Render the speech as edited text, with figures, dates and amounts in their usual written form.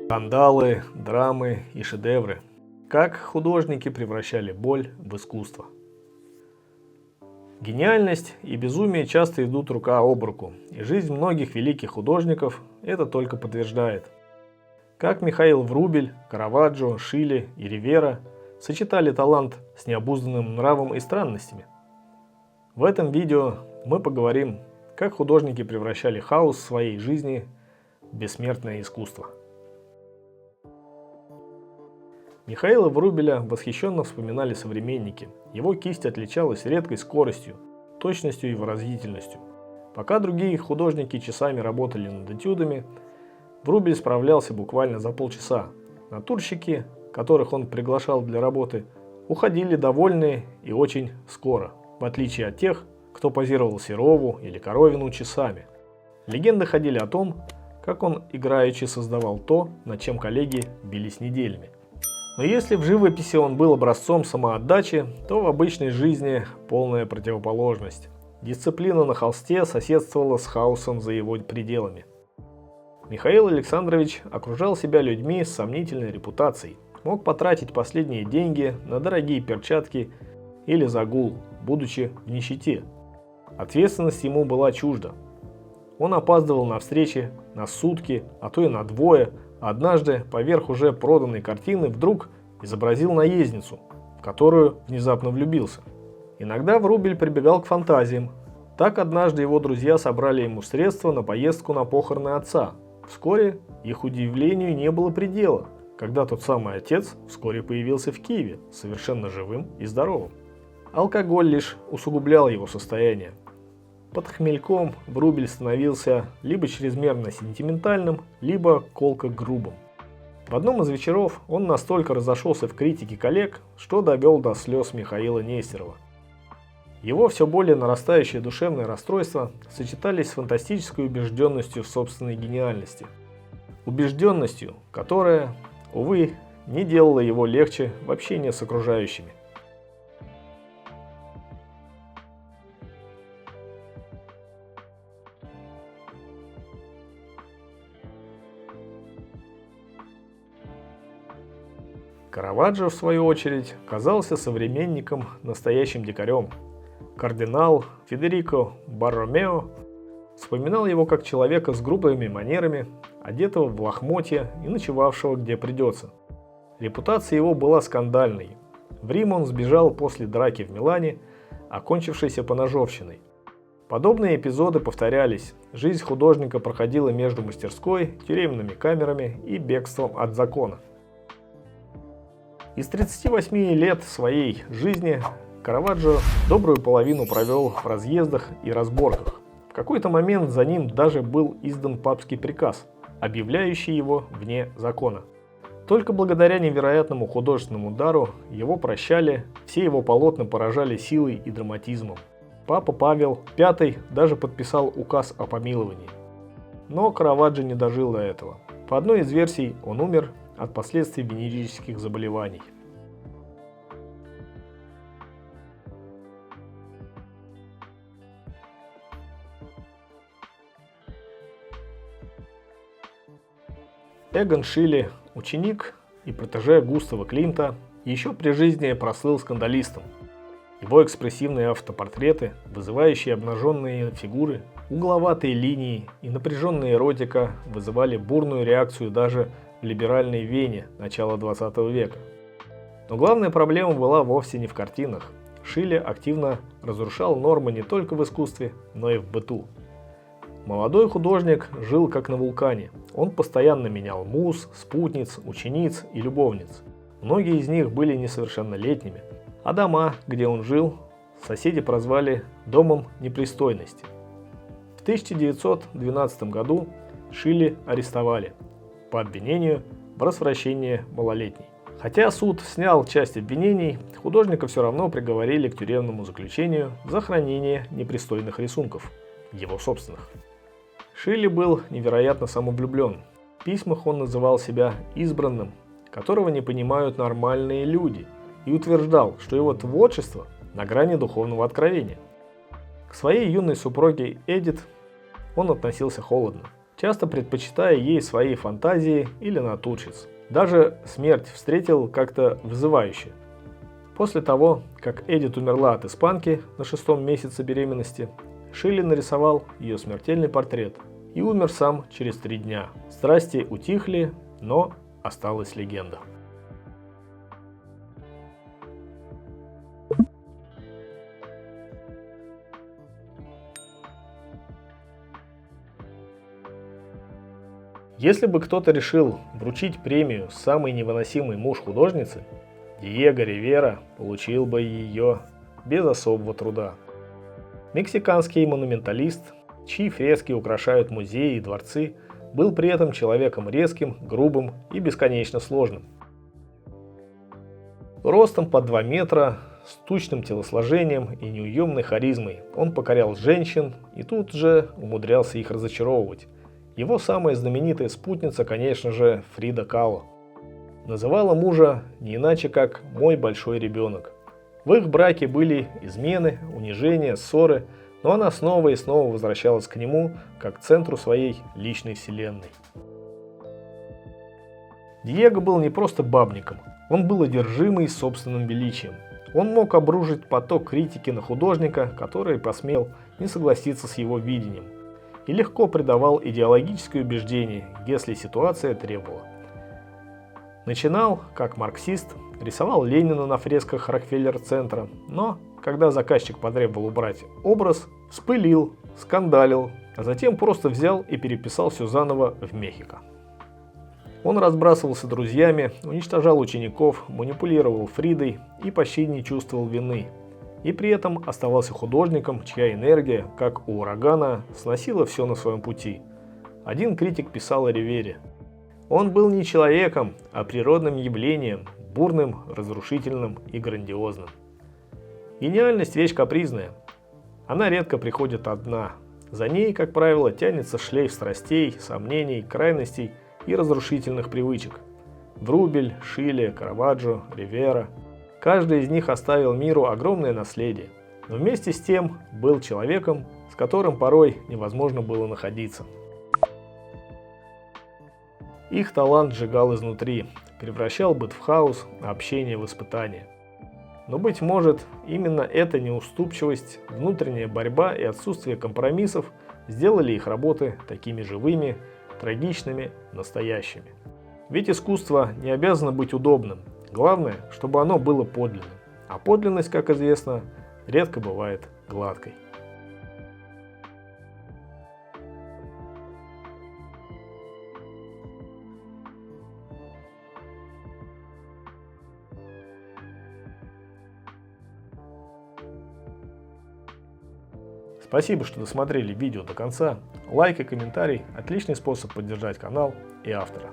Скандалы, драмы и шедевры. Как художники превращали боль в искусство. Гениальность и безумие часто идут рука об руку, и жизнь многих великих художников это только подтверждает. Как Михаил Врубель, Караваджо, Шиле и Ривера сочетали талант с необузданным нравом и странностями. В этом видео мы поговорим, как художники превращали хаос в своей жизни в бессмертное искусство. Михаила Врубеля восхищенно вспоминали современники. Его кисть отличалась редкой скоростью, точностью и выразительностью. Пока другие художники часами работали над этюдами, Врубель справлялся буквально за полчаса. Натурщики, которых он приглашал для работы, уходили довольные и очень скоро, в отличие от тех, кто позировал Серову или Коровину часами. Легенды ходили о том, как он играючи создавал то, над чем коллеги бились неделями. Но если в живописи он был образцом самоотдачи, то в обычной жизни полная противоположность. Дисциплина на холсте соседствовала с хаосом за его пределами. Михаил Александрович окружал себя людьми с сомнительной репутацией, мог потратить последние деньги на дорогие перчатки или загул, будучи в нищете. Ответственность ему была чужда. Он опаздывал на встречи на сутки, а то и на двое. Однажды поверх уже проданной картины вдруг изобразил наездницу, в которую внезапно влюбился. Иногда Врубель прибегал к фантазиям. Так однажды его друзья собрали ему средства на поездку на похороны отца. Вскоре их удивлению не было предела, когда тот самый отец вскоре появился в Киеве, совершенно живым и здоровым. Алкоголь лишь усугублял его состояние. Под хмельком Врубель становился либо чрезмерно сентиментальным, либо колко грубым. В одном из вечеров он настолько разошелся в критике коллег, что довел до слез Михаила Нестерова. Его все более нарастающее душевное расстройство сочетались с фантастической убежденностью в собственной гениальности. Убежденностью, которая, увы, не делала его легче в общении с окружающими. Караваджо, в свою очередь, казался современником, настоящим дикарем. Кардинал Федерико Борромео вспоминал его как человека с грубыми манерами, одетого в лохмотья и ночевавшего где придется. Репутация его была скандальной. В Рим он сбежал после драки в Милане, окончившейся поножовщиной. Подобные эпизоды повторялись. Жизнь художника проходила между мастерской, тюремными камерами и бегством от закона. Из 38 лет своей жизни Караваджо добрую половину провел в разъездах и разборках. В какой-то момент за ним даже был издан папский приказ, объявляющий его вне закона. Только благодаря невероятному художественному дару его прощали, все его полотна поражали силой и драматизмом. Папа Павел V даже подписал указ о помиловании. Но Караваджо не дожил до этого. По одной из версий он умер от последствий венерических заболеваний. Эгон Шиле, ученик и протеже Густава Климта, еще при жизни прослыл скандалистом. Его экспрессивные автопортреты, вызывающие обнаженные фигуры, угловатые линии и напряженная эротика вызывали бурную реакцию даже в либеральной Вене начала 20 века. Но главная проблема была вовсе не в картинах. Шиле активно разрушал нормы не только в искусстве, но и в быту. Молодой художник жил как на вулкане. Он постоянно менял муз, спутниц, учениц и любовниц. Многие из них были несовершеннолетними. А дома, где он жил, соседи прозвали «домом непристойности». В 1912 году Шиле арестовали по обвинению в развращении малолетней. Хотя суд снял часть обвинений, художника все равно приговорили к тюремному заключению за хранение непристойных рисунков, его собственных. Шиле был невероятно самовлюблен. В письмах он называл себя избранным, которого не понимают нормальные люди, и утверждал, что его творчество на грани духовного откровения. К своей юной супруге Эдит он относился холодно. часто предпочитая ей свои фантазии или натурщиц. Даже смерть встретил как-то вызывающе. После того, как Эдит умерла от испанки на 6-м месяце беременности, Шилли нарисовал ее смертельный портрет и умер сам через 3 дня. Страсти утихли, но осталась легенда. Если бы кто-то решил вручить премию «Самый невыносимый муж художницы», Диего Ривера получил бы ее без особого труда. Мексиканский монументалист, чьи фрески украшают музеи и дворцы, был при этом человеком резким, грубым и бесконечно сложным. Ростом под 2 метра, с тучным телосложением и неуемной харизмой он покорял женщин и тут же умудрялся их разочаровывать. Его самая знаменитая спутница, конечно же, Фрида Кало. Называла мужа не иначе, как «мой большой ребенок». В их браке были измены, унижения, ссоры, но она снова и снова возвращалась к нему, как к центру своей личной вселенной. Диего был не просто бабником, он был одержимый собственным величием. Он мог обрушить поток критики на художника, который посмел не согласиться с его видением, и легко придавал идеологическое убеждение, если ситуация требовала. Начинал как марксист, рисовал Ленина на фресках Рокфеллер-центра, но когда заказчик потребовал убрать образ, вспылил, скандалил, а затем просто взял и переписал все заново в Мехико. Он разбрасывался друзьями, уничтожал учеников, манипулировал Фридой и почти не чувствовал вины. И при этом оставался художником, чья энергия, как у урагана, сносила все на своем пути. Один критик писал о Ривере: он был не человеком, а природным явлением, бурным, разрушительным и грандиозным. Гениальность – вещь капризная. Она редко приходит одна. За ней, как правило, тянется шлейф страстей, сомнений, крайностей и разрушительных привычек. Врубель, Шилле, Караваджо, Ривера – каждый из них оставил миру огромное наследие, но вместе с тем был человеком, с которым порой невозможно было находиться. Их талант сжигал изнутри, превращал быт в хаос, а общение в испытание. Но, быть может, именно эта неуступчивость, внутренняя борьба и отсутствие компромиссов сделали их работы такими живыми, трагичными, настоящими. Ведь искусство не обязано быть удобным. Главное, чтобы оно было подлинным. А подлинность, как известно, редко бывает гладкой. Спасибо, что досмотрели видео до конца. Лайк и комментарий – отличный способ поддержать канал и автора.